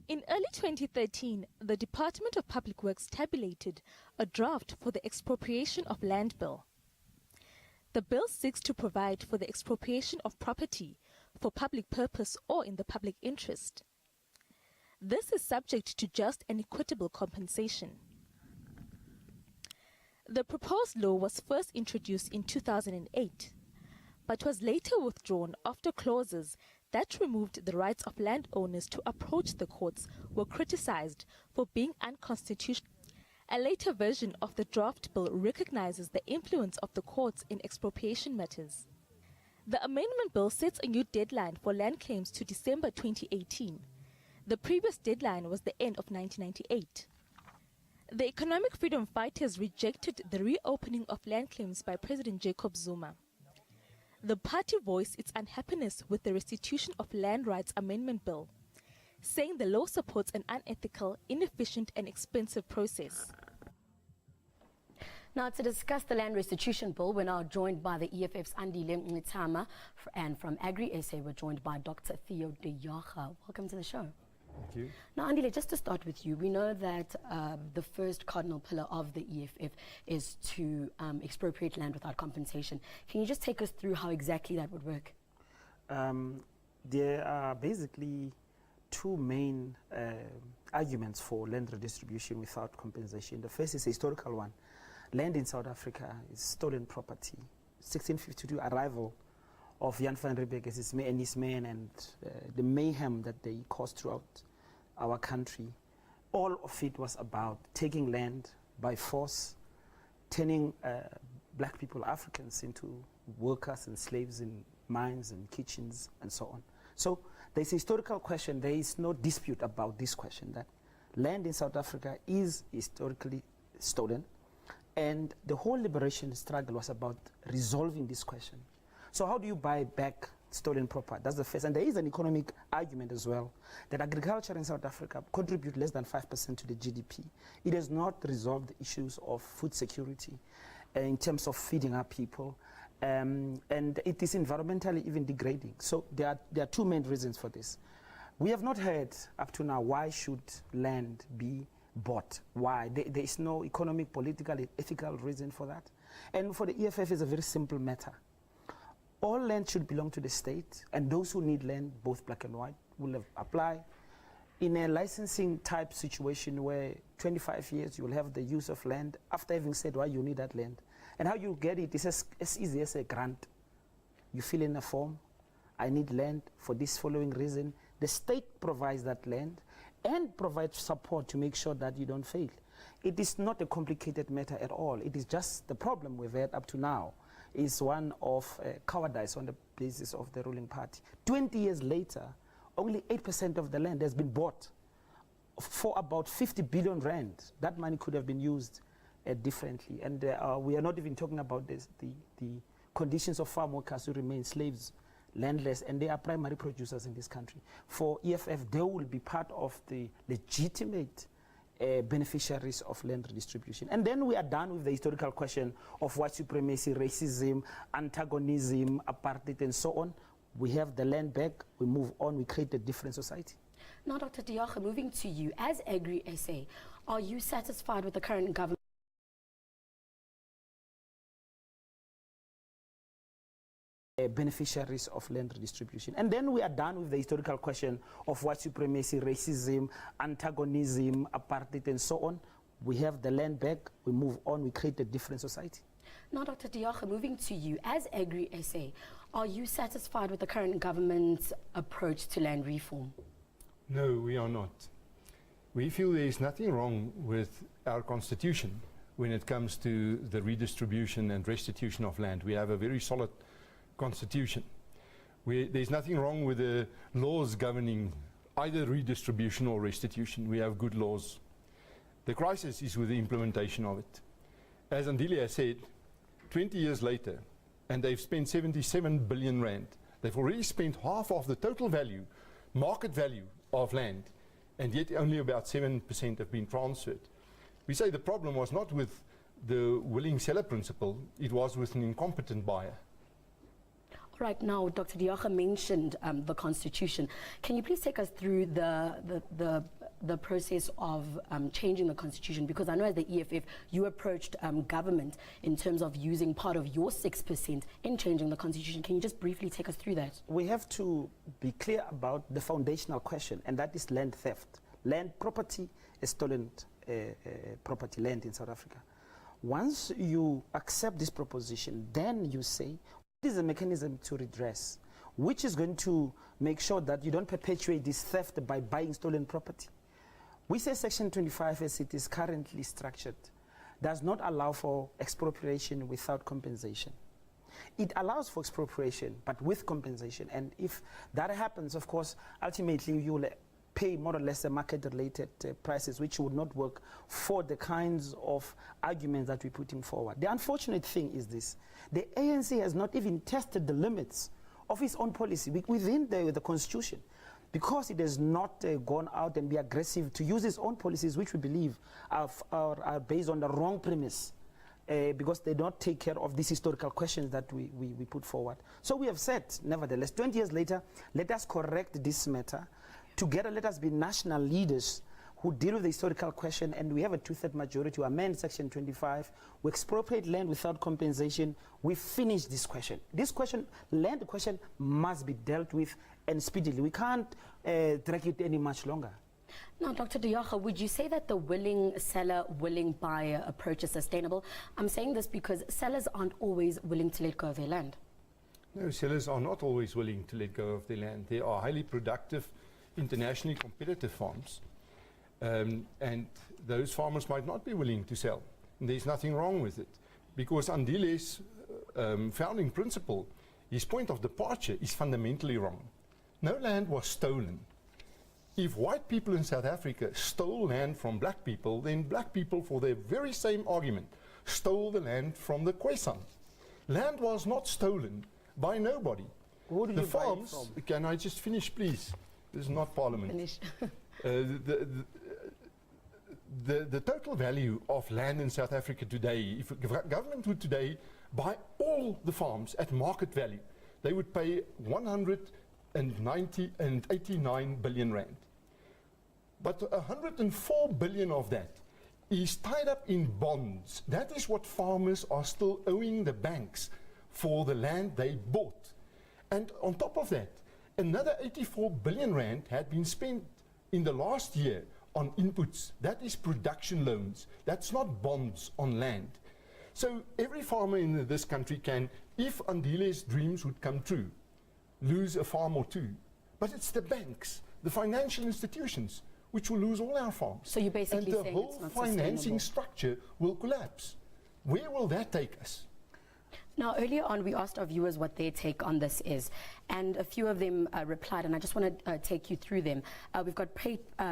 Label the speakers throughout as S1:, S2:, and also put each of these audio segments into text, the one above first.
S1: In early 2013, the Department of Public Works tabulated a draft for the Expropriation of Land Bill. The bill seeks to provide for the expropriation of property for public purpose or in the public interest. This is subject to just and equitable compensation. The proposed law was first introduced in 2008, but was later withdrawn after clauses that removed the rights of landowners to approach the courts were criticized for being unconstitutional. A later version of the draft bill recognizes the influence of the courts in expropriation matters. The amendment bill sets a new deadline for land claims to December 2018. The previous deadline was the end of 1998. The economic freedom fighters rejected the reopening of land claims by President Jacob Zuma. The party voiced its unhappiness with the Restitution of Land Rights Amendment Bill, saying the law supports an unethical, inefficient and expensive process.
S2: Now, to discuss the Land Restitution Bill, we're now joined by the EFF's Andile Mngitama, and from Agri-SA we're joined by Dr. Theo de Jager. Welcome to the show.
S3: Thank you.
S2: Now, Andile, just to start with you, we know that the first cardinal pillar of the EFF is to expropriate land without compensation. Can you just take us through how exactly that would work?
S3: There are basically two main arguments for land redistribution without compensation. The first is a historical one. Land in South Africa is stolen property. 1652 arrival of Jan van Riebeeck and his men and the mayhem that they caused throughout our country. All of it was about taking land by force, turning black people, Africans, into workers and slaves in mines and kitchens and so on. So there's a historical question. There is no dispute about this question, that land in South Africa is historically stolen, and the whole liberation struggle was about resolving this question. So how do you buy back stolen property? That's the first. And there is an economic argument as well, that agriculture in South Africa contributes less than 5% to the GDP. It has not resolved the issues of food security in terms of feeding our people. And it is environmentally even degrading. So there are two main reasons for this. We have not heard up to now why should land be bought. Why? There is no economic, political, ethical reason for that. And for the EFF, it's a very simple matter. All land should belong to the state, and those who need land, both black and white, will apply. In a licensing type situation where 25 years you will have the use of land after having said why you need that land. And how you get it is as easy as a grant. You fill in a form, I need land for this following reason. The state provides that land and provides support to make sure that you don't fail. It is not a complicated matter at all. It is just the problem we've had up to now is one of cowardice on the basis of the ruling party. 20 years later, only 8% of the land has been bought for about 50 billion rand. That money could have been used differently. And we are not even talking about this, the conditions of farm workers who remain slaves, landless, and they are primary producers in this country. For EFF, they will be part of the legitimate beneficiaries of land redistribution. And then we are done with the historical question of white supremacy, racism, antagonism, apartheid, and so on. We have the land back, we move on, we create a different society.
S2: Now, Dr. de Jager, moving to you, as Agri-SA, are you satisfied with the current government?
S3: Beneficiaries of land redistribution. And then we are done with the historical question of white supremacy, racism, antagonism, apartheid, and so on. We have the land back, we move on, we create a different society.
S2: Now, Dr. de Jager, moving to you, as Agri-SA, are you satisfied with the current government's approach to land reform?
S4: No, we are not. We feel there is nothing wrong with our constitution when it comes to the redistribution and restitution of land. We have a very solid constitution. There's nothing wrong with the laws governing either redistribution or restitution. We have good laws. The crisis is with the implementation of it. As Andile has said, 20 years later, and they've spent 77 billion rand. They've already spent half of the total value, market value of land, and yet only about 7% have been transferred. We say the problem was not with the willing seller principle, it was with an incompetent buyer.
S2: Right now, Dr. Diaga mentioned the Constitution. Can you please take us through the process of changing the Constitution? Because I know as the EFF, you approached government in terms of using part of your 6% in changing the Constitution. Can you just briefly take us through that?
S3: We have to be clear about the foundational question, and that is land theft. Land property is stolen property, land in South Africa. Once you accept this proposition, then you say, what is the mechanism to redress, which is going to make sure that you don't perpetuate this theft by buying stolen property. We say Section 25, as it is currently structured, does not allow for expropriation without compensation. It allows for expropriation, but with compensation. And if that happens, of course, ultimately you will pay more or less the market-related prices, which would not work for the kinds of arguments that we're putting forward. The unfortunate thing is this. The ANC has not even tested the limits of its own policy within the Constitution, because it has not gone out and be aggressive to use its own policies, which we believe are based on the wrong premise, because they don't take care of these historical questions that we put forward. So we have said, nevertheless, 20 years later, let us correct this matter. Together, let us be national leaders who deal with the historical question, and we have a two-thirds majority to amend Section 25. We expropriate land without compensation. We finish this question. This question, land question, must be dealt with and speedily. We can't drag it any much longer.
S2: Now, Dr. Diaga, would you say that the willing seller, willing buyer approach is sustainable? I'm saying this because sellers aren't always willing to let go of their land.
S4: No, sellers are not always willing to let go of their land. They are highly productive, internationally competitive farms, and those farmers might not be willing to sell. And there's nothing wrong with it, because Andile's founding principle, his point of departure, is fundamentally wrong. No land was stolen. If white people in South Africa stole land from black people, then black people, for their very same argument, stole the land from the Khoisan. Land was not stolen by nobody.
S3: Who did
S4: The
S3: you buy it
S4: farms,
S3: from?
S4: can I just finish, please? This is not Parliament.
S2: Finish.
S4: The total value of land in South Africa today, if government would today buy all the farms at market value, they would pay 189 billion rand. But 104 billion of that is tied up in bonds. That is what farmers are still owing the banks for the land they bought. And on top of that, another 84 billion rand had been spent in the last year on inputs. That is production loans. That's not bonds on land. So every farmer in this country can, if Andile's dreams would come true, lose a farm or two. But it's the banks, the financial institutions, which will lose all our farms.
S2: So you're basically
S4: and the
S2: saying
S4: whole
S2: it's not
S4: financing
S2: sustainable.
S4: structure will collapse. Where will that take us?
S2: Now, earlier on, we asked our viewers what their take on this is, and a few of them replied, and I just want to take you through them. We've got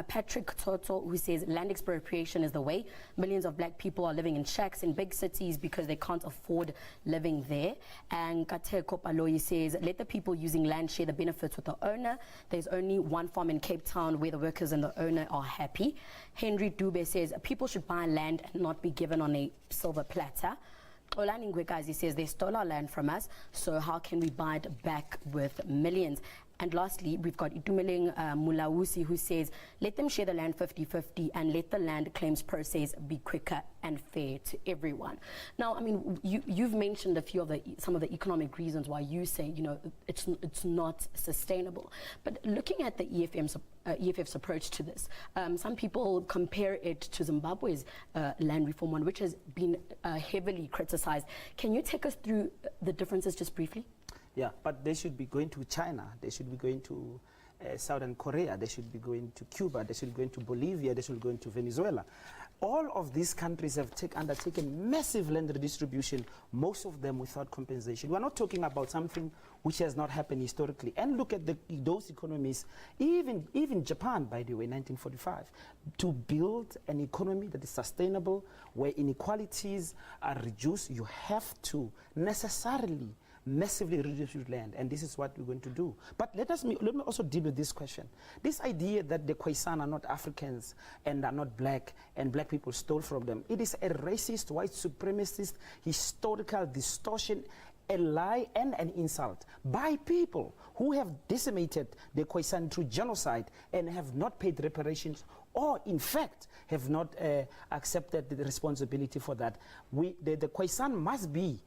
S2: Patrick Toto, who says land expropriation is the way. Millions of black people are living in shacks in big cities because they can't afford living there. And Kate Kopaloyi says, let the people using land share the benefits with the owner. There's only one farm in Cape Town where the workers and the owner are happy. Henry Dube says, people should buy land and not be given on a silver platter. Olani Ngwekazi says they stole our land from us, so how can we buy it back with millions? And lastly, we've got Itumeleng Mulausi, who says, let them share the land 50-50 and let the land claims process be quicker and fair to everyone. Now, I mean, you've mentioned some of the economic reasons why you say, you know, it's not sustainable. But looking at the EFF's approach to this, some people compare it to Zimbabwe's land reform one, which has been heavily criticized. Can you take us through the differences just briefly?
S3: Yeah, but they should be going to China, they should be going to Southern Korea, they should be going to Cuba, they should be going to Bolivia, they should be going to Venezuela. All of these countries have undertaken massive land redistribution, most of them without compensation. We are not talking about something which has not happened historically. And look at those economies, even Japan, by the way, 1945, to build an economy that is sustainable, where inequalities are reduced, you have to necessarily massively redistribute land, and this is what we're going to do. But let me also deal with this question. This idea that the Khoisan are not Africans and are not black, and black people stole from them, it is a racist, white supremacist, historical distortion a lie and an insult by people who have decimated the Khoisan through genocide and have not paid reparations, or in fact have not accepted the responsibility for that. The Khoisan must be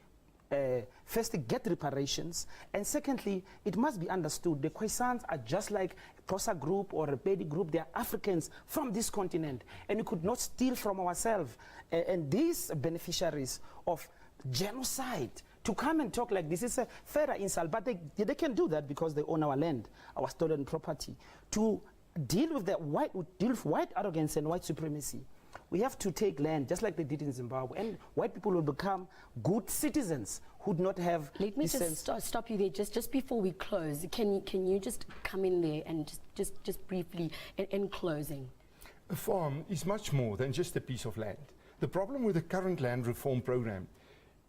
S3: firstly get reparations, and secondly it must be understood the Khoisans are just like a Xhosa group or a Pedi group. They are Africans from this continent, and we could not steal from ourselves. And these beneficiaries of genocide to come and talk like this is a further insult, but they can do that because they own our land, our stolen property. To deal with white arrogance and white supremacy, we have to take land just like they did in Zimbabwe, and white people will become good citizens who would not have.
S2: Let me just stop you there just before we close. Can you just come in there and just briefly in closing?
S4: A farm is much more than just a piece of land. The problem with the current land reform program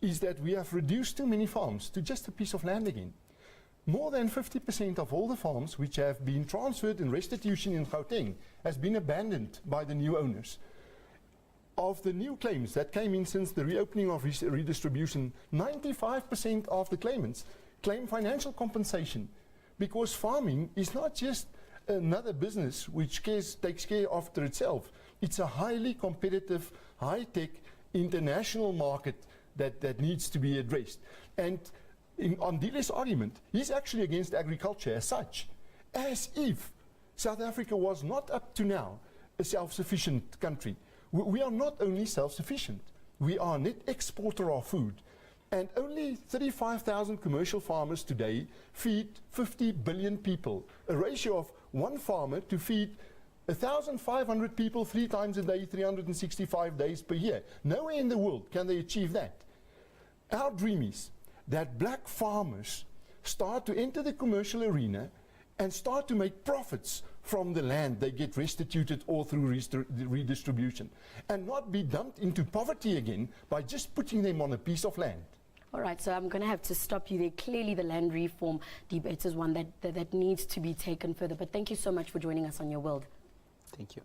S4: is that we have reduced too many farms to just a piece of land again. More than 50% of all the farms which have been transferred in restitution in Gauteng has been abandoned by the new owners. Of the new claims that came in since the reopening of redistribution, 95% of the claimants claim financial compensation, because farming is not just another business which takes care after itself. It's a highly competitive, high-tech international market that needs to be addressed. And on Dile's argument, he's actually against agriculture as such, as if South Africa was not up to now a self-sufficient country. We are not only self-sufficient, we are a net exporter of food, and only 35,000 commercial farmers today feed 50 billion people, a ratio of one farmer to feed 1,500 people 3 times a day, 365 days per year. Nowhere in the world can they achieve that. Our dream is that black farmers start to enter the commercial arena and start to make profits from the land they get restituted or through redistribution, and not be dumped into poverty again by just putting them on a piece of land.
S2: All right, so I'm going to have to stop you there. Clearly the land reform debate is one that needs to be taken further, but thank you so much for joining us on Your World.
S3: Thank you.